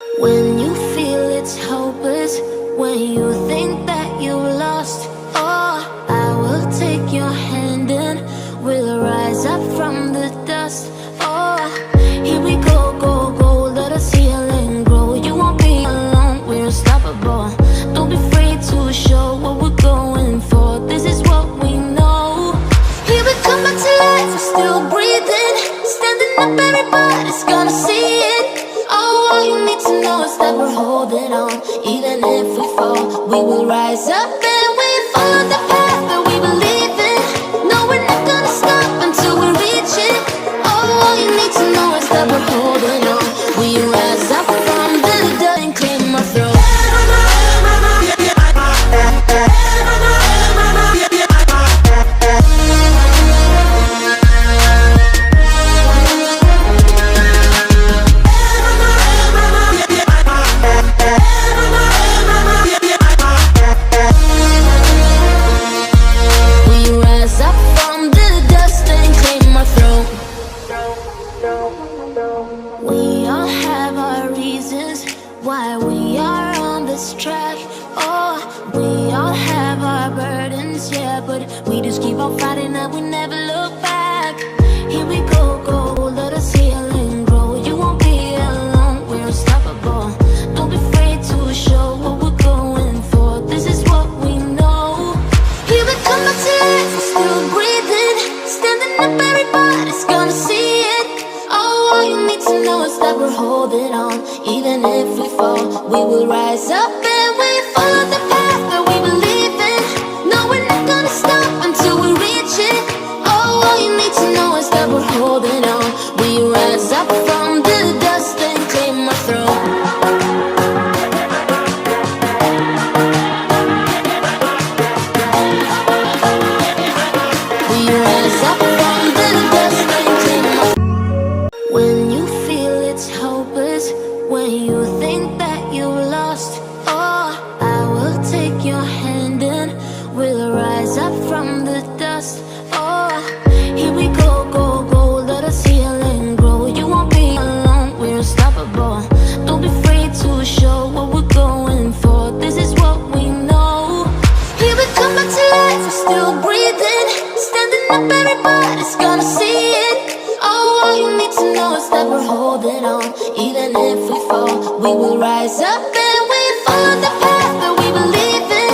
When you feel it's hopeless, when you think that you lost, oh, I will take your hand and we'll rise up from the dust. Oh, here we go, go, go, let us heal and grow. You won't be alone, we're unstoppable. Don't be afraid to show what we're going for. This is what we know. Here we come back to life, we're still breathing. Standing up, everybody's gonna see it. Oh, all you need to know is that we're holding on. Even if we fall, we will rise up and we follow the path that we believe in. No, we're not gonna stop until we reach it. Oh, all you need to know is that we're holding on. We rise up from the dust and claim our throne. We just keep on fighting and we never look back. Here we go, go, let us heal and grow. You won't be alone, we're unstoppable. Don't be afraid to show what we're going for. This is what we know. Here we come back to life, we're still breathing. Standing up, everybody's gonna see it. Oh, all you need to know is that we're holding on. Even if we fall, we will rise up and we follow the path that we believe in. No, we're not gonna stop until we reach it. Oh, all you need to know is that we're holding on. We rise up from the dust and claim our throne. We rise up from the dust and claim our throne. When you feel it's hopeless, when you think that you lost, oh, I will take your hand and we'll rise up from the dust. Oh, here we go, go, go, let us heal and grow. You won't be alone, we're unstoppable. Don't be afraid to show what we're going for. This is what we know. Here we come back to life, we're still breathing. Standing up, everybody's gonna see it. Oh, all you need to know is that we're holding on. Even if we fall, we will rise up and we follow the path that we believe in.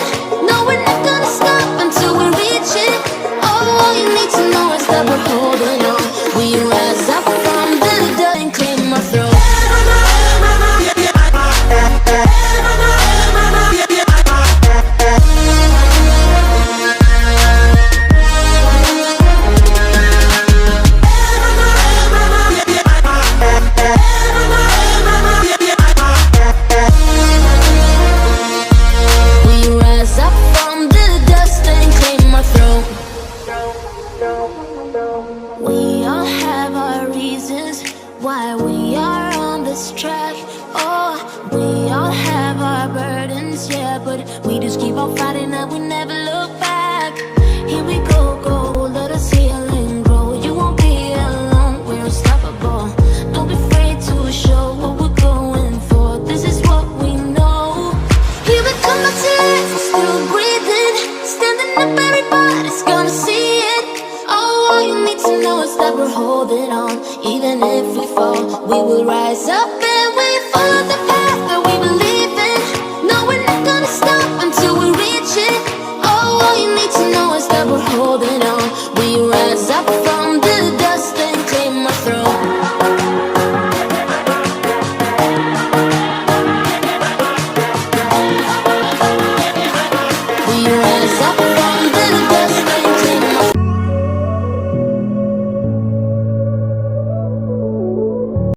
No, we're not gonna stop until we reach it. Oh, all you need to know is that we're holding on. We rise up from the dust and claim our throne. We all have our reasons why we are on this track. Oh, we all have our burdens, yeah, but we just keep on fighting and we never look back. Here we go, go, let us heal and grow. You won't be alone, we're unstoppable. Don't be afraid to show what we're going for. This is what we know. Here we come back to life, we're still breathing. Standing up, everybody's gonna see it. Oh, all you need to know is that we're holding on. Even if we fall, we will rise up and we follow the